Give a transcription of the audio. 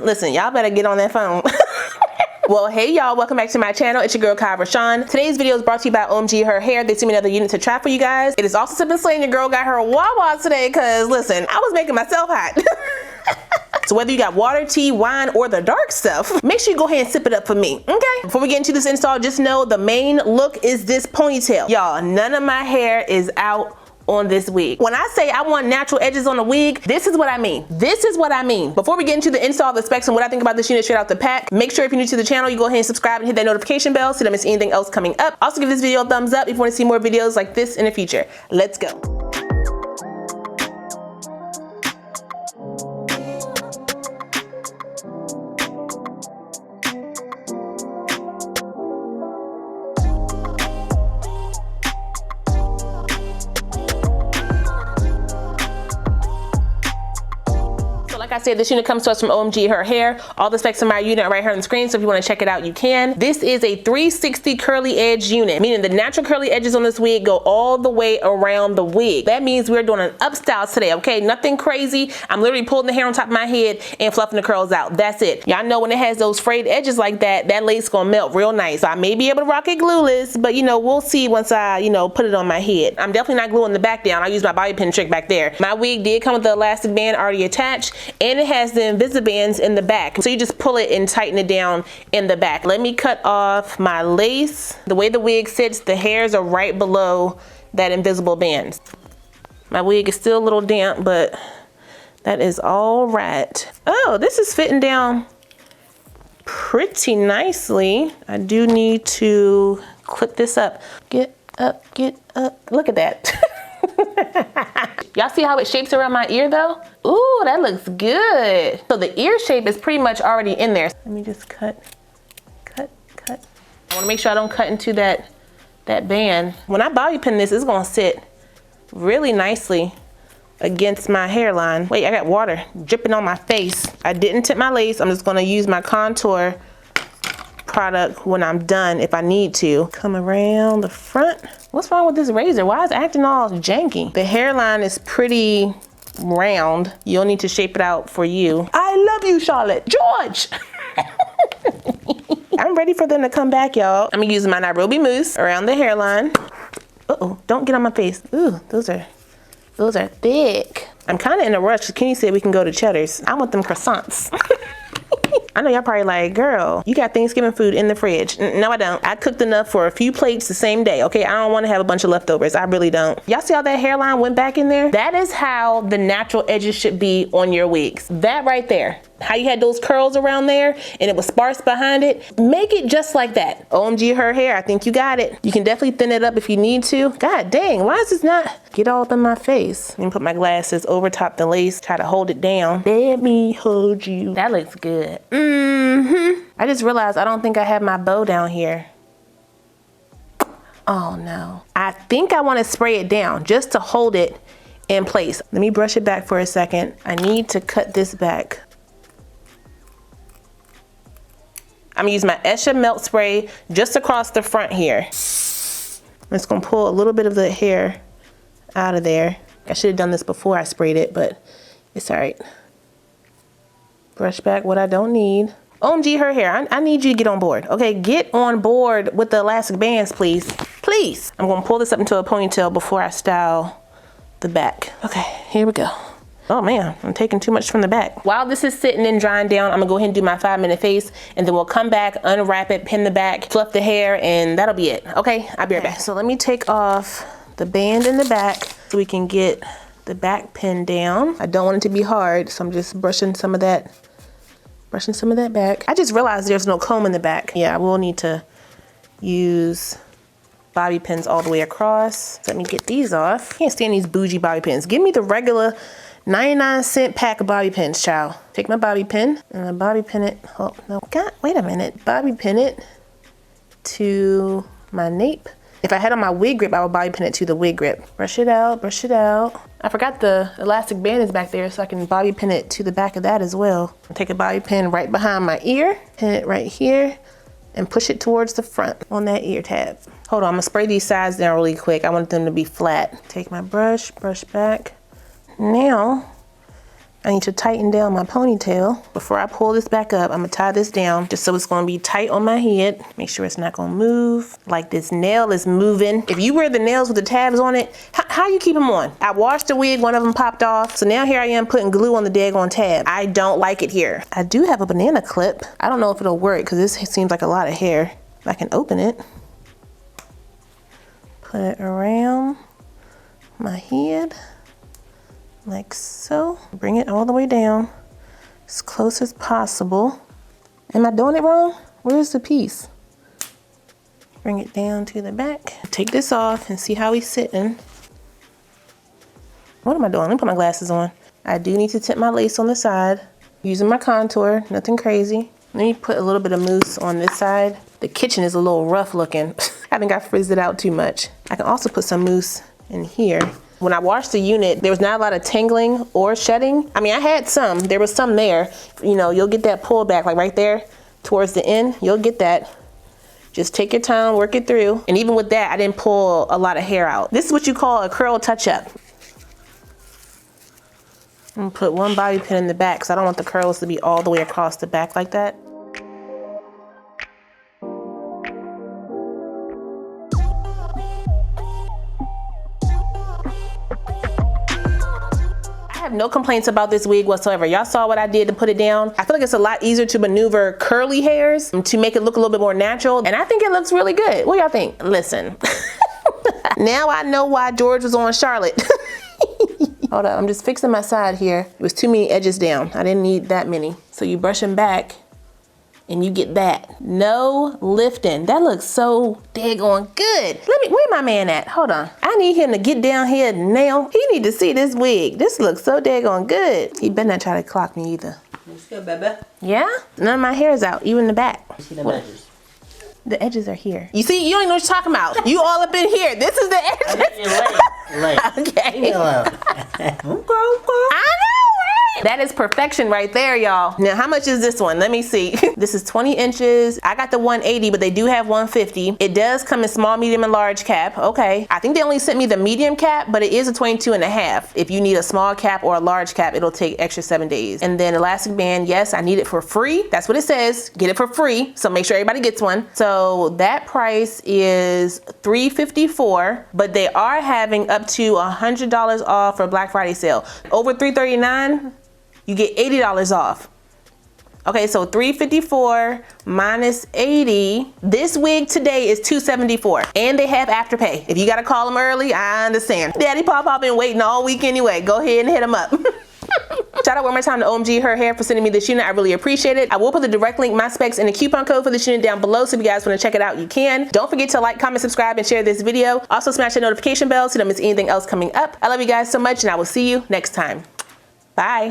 Listen, y'all better get on that phone. Well, hey y'all, welcome back to my channel. It's your girl RaShon. Today's video is brought to you by OMGHerHair. They sent me another unit to try for you guys. It is also Sip and Slaying. Your girl got her Wawa today because listen, I was making myself hot. So whether you got water, tea, wine, or the dark stuff, make sure you go ahead and sip it up for me, okay? Before we get into this install, just know the main look is this ponytail. Y'all, none of my hair is out on this wig. When I say I want natural edges on a wig, this is what I mean. This is what I mean. Before we get into the install, the specs, and what I think about this unit straight out the pack, make sure if you're new to the channel, you go ahead and subscribe and hit that notification bell so you don't miss anything else coming up. Also give this video a thumbs up if you want to see more videos like this in the future. Let's go. Like I said, this unit comes to us from OMGHerHair. All the specs of my unit are right here on the screen, so if you want to check it out, you can. This is a 360 curly edge unit, meaning the natural curly edges on this wig go all the way around the wig. That means we're doing an upstyle today, okay? Nothing crazy. I'm literally pulling the hair on top of my head and fluffing the curls out. That's it. Y'all know when it has those frayed edges like that, that lace gonna melt real nice. So I may be able to rock it glueless, but you know, we'll see once I, you know, put it on my head. I'm definitely not gluing the back down. I use my bobby pin trick back there. My wig did come with the elastic band already attached, and it has the Invisibands in the back. So you just pull it and tighten it down in the back. Let me cut off my lace. The way the wig sits, the hairs are right below that invisible band. My wig is still a little damp, but that is all right. Oh, this is fitting down pretty nicely. I do need to clip this up. Get up, get up. Look at that. Y'all see how it shapes around my ear though? Ooh, that looks good. So the ear shape is pretty much already in there. Let me just cut. I wanna make sure I don't cut into that band. When I bobby pin this, it's gonna sit really nicely against my hairline. Wait, I got water dripping on my face. I didn't tip my lace. I'm just gonna use my contour product when I'm done if I need to. Come around the front. What's wrong with this razor? Why is it acting all janky? The hairline is pretty round. You'll need to shape it out for you. I love you, Charlotte. George! I'm ready for them to come back, y'all. I'm gonna use my Nairobi mousse around the hairline. Uh-oh, don't get on my face. Ooh, those are thick. I'm kind of in a rush. Kenny said we can go to Cheddar's. I want them croissants. I know y'all probably like, girl, you got Thanksgiving food in the fridge. No, I don't. I cooked enough for a few plates the same day, okay? I don't want to have a bunch of leftovers. I really don't. Y'all see how that hairline went back in there? That is how the natural edges should be on your wigs. That right there. How you had those curls around there and it was sparse behind it. Make it just like that. OMGHerHair, I think you got it. You can definitely thin it up if you need to. God dang, why is this not get all up in my face? Let me put my glasses over top the lace, try to hold it down. Let me hold you. That looks good. I just realized I don't think I have my bow down here. Oh no. I think I want to spray it down just to hold it in place. Let me brush it back for a second. I need to cut this back. I'm gonna use my 𝗙𝗟𝗓 melt spray just across the front here. I'm just gonna pull a little bit of the hair out of there. I should have done this before I sprayed it, but it's all right. Brush back what I don't need. OMGHerHair, I need you to get on board. Okay, get on board with the elastic bands, please. Please. I'm gonna pull this up into a ponytail before I style the back. Okay, here we go. Oh man, I'm taking too much from the back. While this is sitting and drying down, I'm gonna go ahead and do my 5-minute face, and then we'll come back, unwrap it, pin the back, fluff the hair, and that'll be it. Okay, I'll be right back. So let me take off the band in the back so we can get the back pin down. I don't want it to be hard, so I'm just brushing some of that back. I just realized there's no comb in the back. Yeah, I will need to use bobby pins all the way across. Let me get these off. Can't stand these bougie bobby pins. Give me the regular 99-cent pack of bobby pins, child. Take my bobby pin and I bobby pin it. Oh, no, God, wait a minute. Bobby pin it to my nape. If I had on my wig grip, I would bobby pin it to the wig grip. Brush it out, brush it out. I forgot the elastic band is back there, so I can bobby pin it to the back of that as well. Take a bobby pin right behind my ear, pin it right here, and push it towards the front on that ear tab. Hold on, I'm gonna spray these sides down really quick. I want them to be flat. Take my brush, brush back. Now, I need to tighten down my ponytail. Before I pull this back up, I'm gonna tie this down just so it's gonna be tight on my head. Make sure it's not gonna move. Like this nail is moving. If you wear the nails with the tabs on it, how you keep them on? I washed the wig, one of them popped off. So now here I am putting glue on the daggone tab. I don't like it here. I do have a banana clip. I don't know if it'll work because this seems like a lot of hair. I can open it. Put it around my head. Like so. Bring it all the way down as close as possible. Am I doing it wrong? Where's the piece? Bring it down to the back. Take this off and see how he's sitting. What am I doing? Let me put my glasses on. I do need to tip my lace on the side. Using my contour, nothing crazy. Let me put a little bit of mousse on this side. The kitchen is a little rough looking. I think I frizzed it out too much. I can also put some mousse in here. When I washed the unit, there was not a lot of tangling or shedding. I mean, I had some, there was some there. You know, you'll get that pullback, like right there towards the end, you'll get that. Just take your time, work it through. And even with that, I didn't pull a lot of hair out. This is what you call a curl touch-up. I'm gonna put one bobby pin in the back because I don't want the curls to be all the way across the back like that. No complaints about this wig whatsoever. Y'all saw what I did to put it down. I feel like it's a lot easier to maneuver curly hairs to make it look a little bit more natural, and I think it looks really good. What y'all think? Listen, now I know why George was on Charlotte. Hold up, I'm just fixing my side here. It was too many edges down. I didn't need that many. So you brush them back and you get that. No lifting. That looks so daggone good. Where my man at? Hold on. I need him to get down here now. He need to see this wig. This looks so daggone good. He better not try to clock me either. Looks good, baby. Yeah? None of my hair is out, even the back. You see the edges? The edges are here. You see, you don't even know what you're talking about. You all up in here. This is the edges. Late. Okay. Okay. I know, right? That is perfection right there, y'all. Now, how much is this one? Let me see. This is 20 inches. I got the 180, but they do have 150. It does come in small, medium, and large cap. Okay. I think they only sent me the medium cap, but it is a 22.5. If you need a small cap or a large cap, it'll take extra 7 days. And then elastic band, yes, I need it for free. That's what it says. Get it for free. So make sure everybody gets one. So that price is $354, but they are having up to $100 off for Black Friday sale. Over $339, you get $80 off. Okay, so $354 minus 80. This wig today is $274, and they have Afterpay. If you gotta call them early, I understand. Daddy Pop been waiting all week anyway. Go ahead and hit them up. Shout out one more time to OMGHerHair for sending me this unit. I really appreciate it. I will put the direct link, my specs, and the coupon code for this unit down below, so if you guys want to check it out, you can. Don't forget to like, comment, subscribe, and share this video. Also smash that notification bell so you don't miss anything else coming up. I love you guys so much, and I will see you next time. Bye.